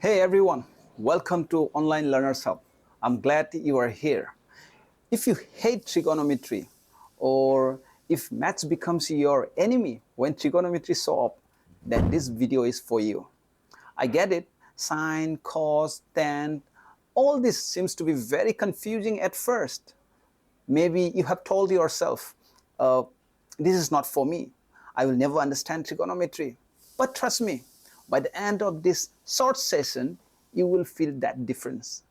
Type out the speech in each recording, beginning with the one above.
Hey everyone, welcome to Online Learners Hub. I'm glad you are here. If you hate trigonometry or if maths becomes your enemy when trigonometry show up, then this video is for you. I get it, sine, cos, tan, all this seems to be very confusing at first. Maybe you have told yourself, this is not for me. I will never understand trigonometry. But trust me, by the end of this short session, you will feel that difference.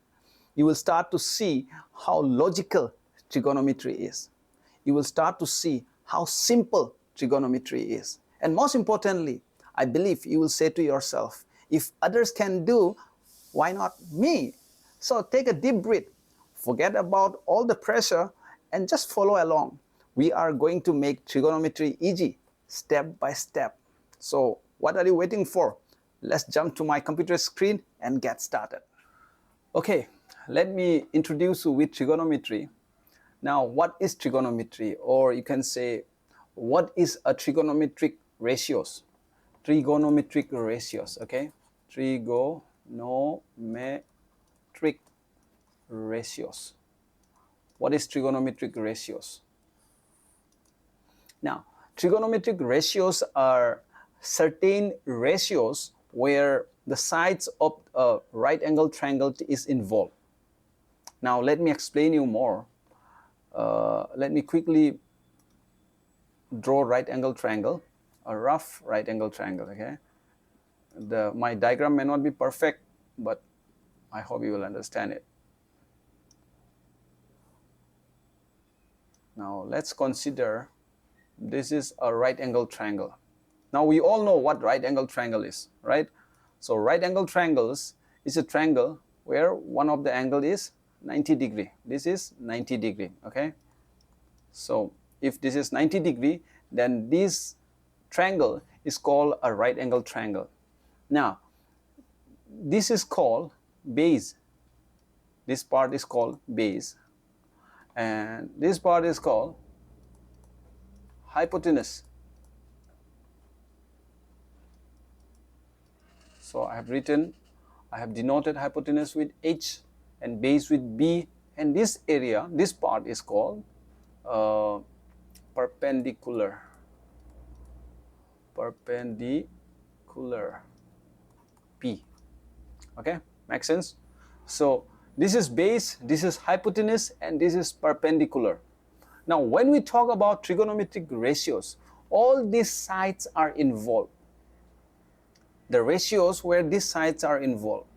You will start to see how logical trigonometry is. You will start to see how simple trigonometry is. And most importantly, I believe you will say to yourself, if others can do, why not me? So take a deep breath, forget about all the pressure, and just follow along. We are going to make trigonometry easy, step by step. So what are you waiting for? Let's jump to my computer screen and get started. Okay, let me introduce you with trigonometry. Now, what is trigonometry? Or you can say, what is a trigonometric ratios? Trigonometric ratios, okay? Trigonometric ratios. What is trigonometric ratios? Now, trigonometric ratios are certain ratios where the sides of a right angle triangle is involved. Now, let me explain you more. Let me quickly draw right angle triangle, a rough right angle triangle, okay? My diagram may not be perfect, but I hope you will understand it. Now, let's consider this is a right angle triangle. Now, we all know what right angle triangle is, right? So, right angle triangles is a triangle where one of the angle is 90 degree. This is 90 degree, okay? So, if this is 90 degree, then this triangle is called a right angle triangle. Now, this is called base. This part is called base. And this part is called hypotenuse. So I have denoted hypotenuse with H and base with B, and this area, this part is called perpendicular. Perpendicular P. Okay, makes sense? So this is base, this is hypotenuse, and this is perpendicular. Now, when we talk about trigonometric ratios, all these sides are involved. The ratios where these sides are involved.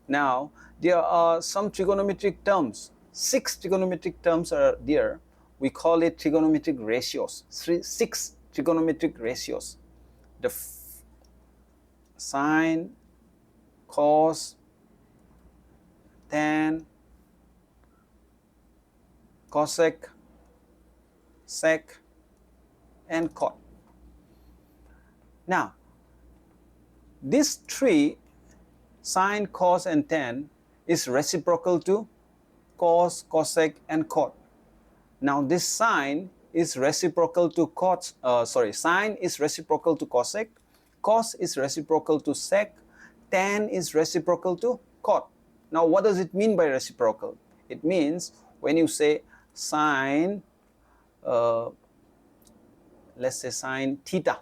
Now, there are some trigonometric terms. 6 trigonometric terms are there. We call it trigonometric ratios. 6 trigonometric ratios. The sine, cos, tan, cosec, sec, and cot. Now, these 3, sine, cos, and tan, is reciprocal to cos, cosec, and cot. Now, this sine is reciprocal to sine is reciprocal to cosec, cos is reciprocal to sec, tan is reciprocal to cot. Now, what does it mean by reciprocal? It means when you say sine, let's say sine theta,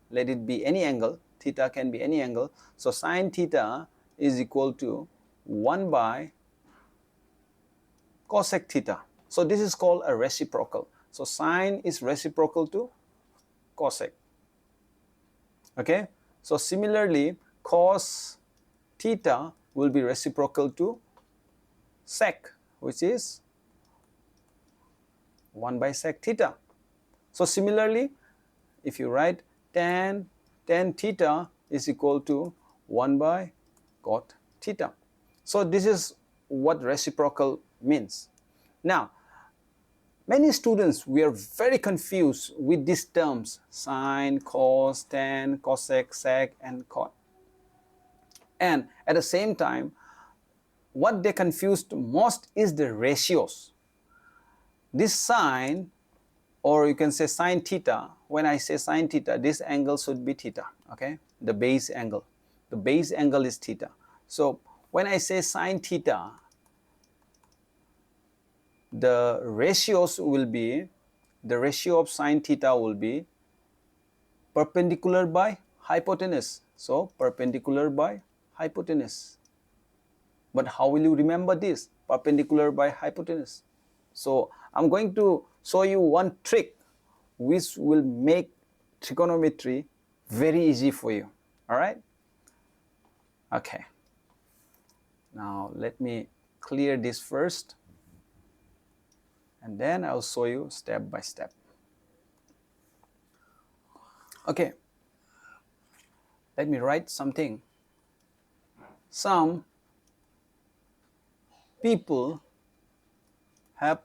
let it be any angle. Theta can be any angle. So sine theta is equal to 1 by cosec theta. So this is called a reciprocal. So sine is reciprocal to cosec. Okay. So similarly, cos theta will be reciprocal to sec, which is 1 by sec theta. So similarly, if you write tan theta is equal to 1 by cot theta. So this is what reciprocal means. Now, many students were very confused with these terms, sine, cos, tan, cosec, sec, and cot. And at the same time, what they confused most is the ratios. This sine, or you can say sine theta, when I say sine theta, this angle should be theta, okay? The base angle. The base angle is theta. So when I say sine theta, the ratios will be, the ratio of sine theta will be perpendicular by hypotenuse. So perpendicular by hypotenuse. But how will you remember this? Perpendicular by hypotenuse. So I'm going to show you one trick which will make trigonometry very easy for you. All right? Okay. Now let me clear this first, and then I'll show you step by step. Okay. Let me write something. Some people have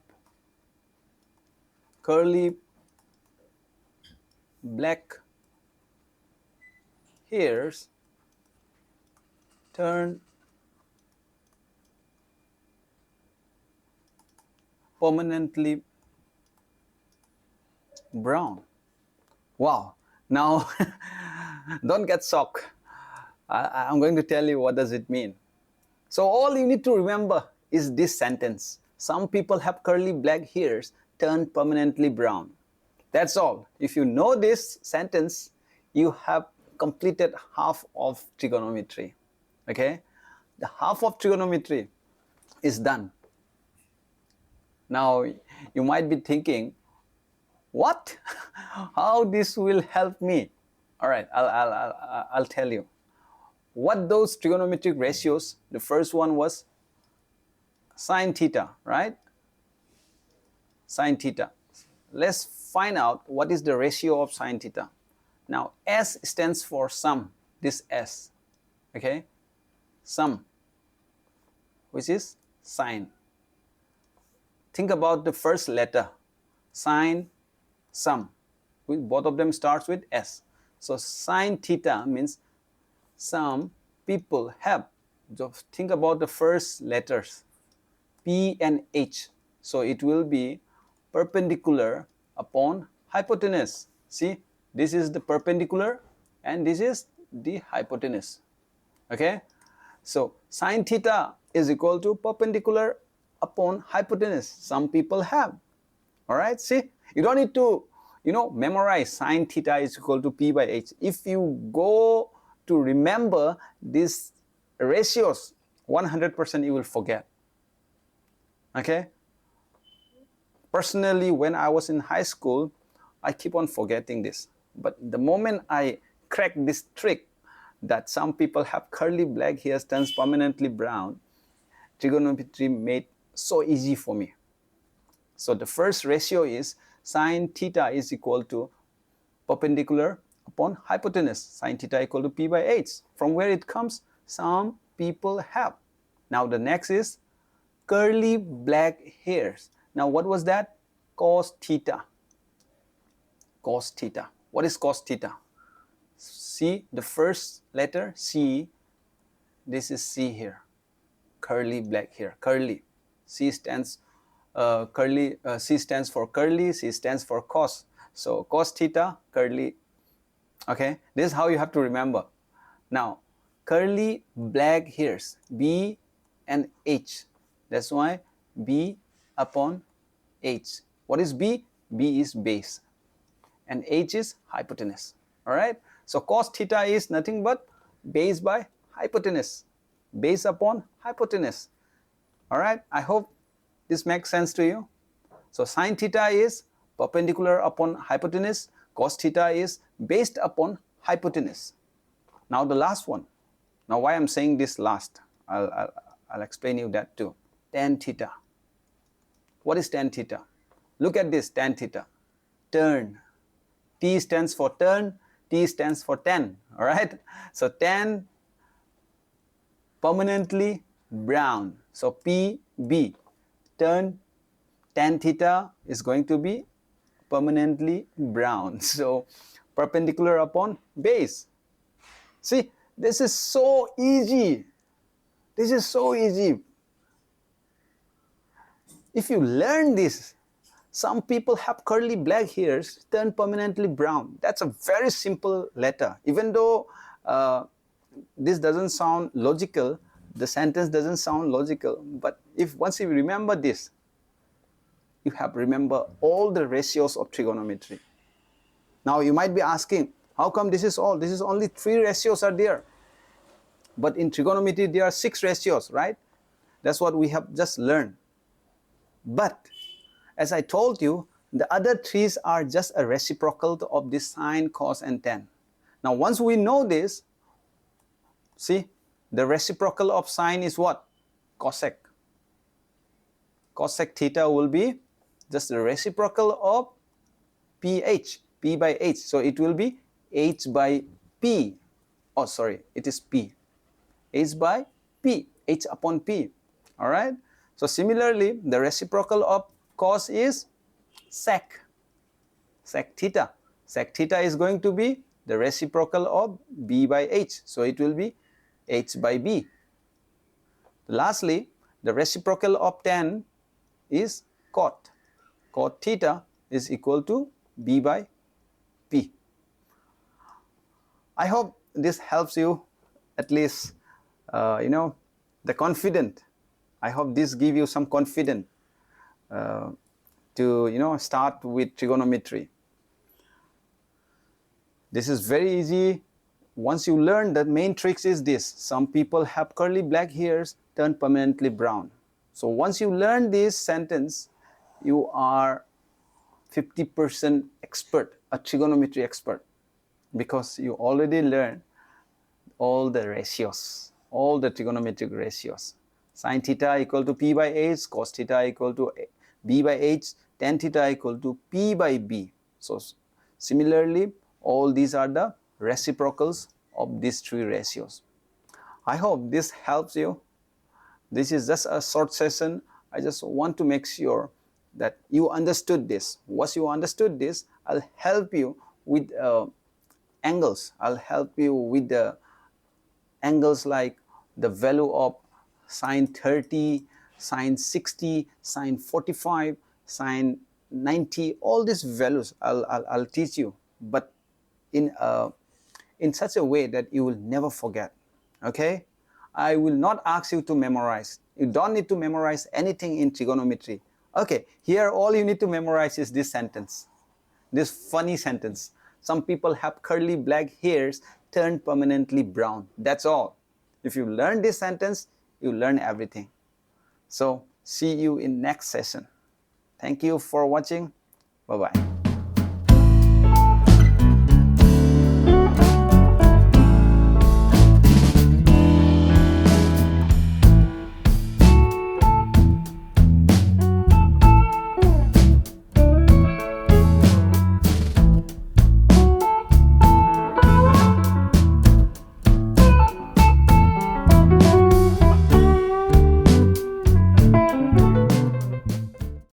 curly black hairs turn permanently brown. Wow. Now don't get shocked. I'm going to tell you what does it mean. So all you need to remember is this sentence. Some people have curly black hairs turn permanently brown. That's all. If you know this sentence, you have completed half of trigonometry. Okay? The half of trigonometry is done. Now you might be thinking, what? How this will help me? All right, I'll tell you. What those trigonometric ratios, the first one was sine theta, right? Sine theta. Let's find out what is the ratio of sine theta. Now S stands for sum, this S, okay? Sum, which is sine. Think about the first letter, sine, sum. Both of them starts with S. So sine theta means some people have. Just think about the first letters, P and H. So it will be perpendicular upon hypotenuse. See, this is the perpendicular and this is the hypotenuse. Okay, so sine theta is equal to perpendicular upon hypotenuse. Some people have. All right, see, you don't need to, memorize sine theta is equal to P by H. If you go to remember these ratios, 100% you will forget. Okay? Personally, when I was in high school, I keep on forgetting this. But the moment I cracked this trick that some people have curly black hairs turns permanently brown, trigonometry made so easy for me. So the first ratio is sine theta is equal to perpendicular upon hypotenuse, sine theta equal to P by H. From where it comes? Some people have. Now the next is curly black hairs. Now what was that? Cos theta. Cos theta. What is cos theta? See the first letter C. This is C here. Curly black hair. Curly. C stands C stands for curly. C stands for cos. So cos theta, curly. Okay, this is how you have to remember. Now, curly black hairs, B and H. That's why B upon H. What is B? B is base and H is hypotenuse. All right, so cos theta is nothing but base by hypotenuse, base upon hypotenuse. All right, I hope this makes sense to you. So sine theta is perpendicular upon hypotenuse, cos theta is based upon hypotenuse. Now the last one. Now why I'm saying this last, I'll explain you that too. Tan theta. What is tan theta? Look at this, tan theta. Turn. T stands for turn, T stands for tan. All right. So tan permanently brown. So PB. Turn, tan theta is going to be permanently brown. So perpendicular upon base. See, this is so easy. This is so easy. If you learn this, some people have curly black hairs turn permanently brown. That's a very simple letter. Even though this doesn't sound logical, The sentence doesn't sound logical, but if once you remember this, you have remember all the ratios of trigonometry. Now you might be asking, how come this is all? This is only 3 ratios are there. But in trigonometry there are 6 ratios, right? That's what we have just learned. But as I told you, the other 3s are just a reciprocal of this sine, cos and tan. Now once we know this, see, the reciprocal of sine is what? Cosec. Cosec theta will be just the reciprocal of ph, p by h. So it will be h by p. Oh, sorry, it is p. H by p, h upon p. All right. So similarly, the reciprocal of cos is sec. Sec theta. Sec theta is going to be the reciprocal of b by h. So it will be h by b. Lastly, the reciprocal of tan is cot. Cot theta is equal to b by p. I hope this helps you at least, the confident. I hope this give you some confidence to start with trigonometry. This is very easy. Once you learn, the main tricks is this. Some people have curly black hairs turn permanently brown. So once you learn this sentence, you are 50% expert, a trigonometry expert, because you already learned all the ratios, all the trigonometric ratios. Sin theta equal to p by h, cos theta equal to b by h, tan theta equal to p by b. So similarly, all these are the reciprocals of these 3 ratios. I hope this helps you. This is just a short session. I just want to make sure that you understood this. Once you understood this, I'll help you with angles. I'll help you with the angles like the value of sine 30, sine 60, sine 45, sine 90, all these values I'll teach you, but in such a way that you will never forget. Okay? I will not ask you to memorize. You don't need to memorize anything in trigonometry. Okay, here all you need to memorize is this sentence, this funny sentence. Some people have curly black hairs turn permanently brown. That's all. If you learn this sentence, you learn everything. So see you in next session. Thank you for watching. Bye-bye.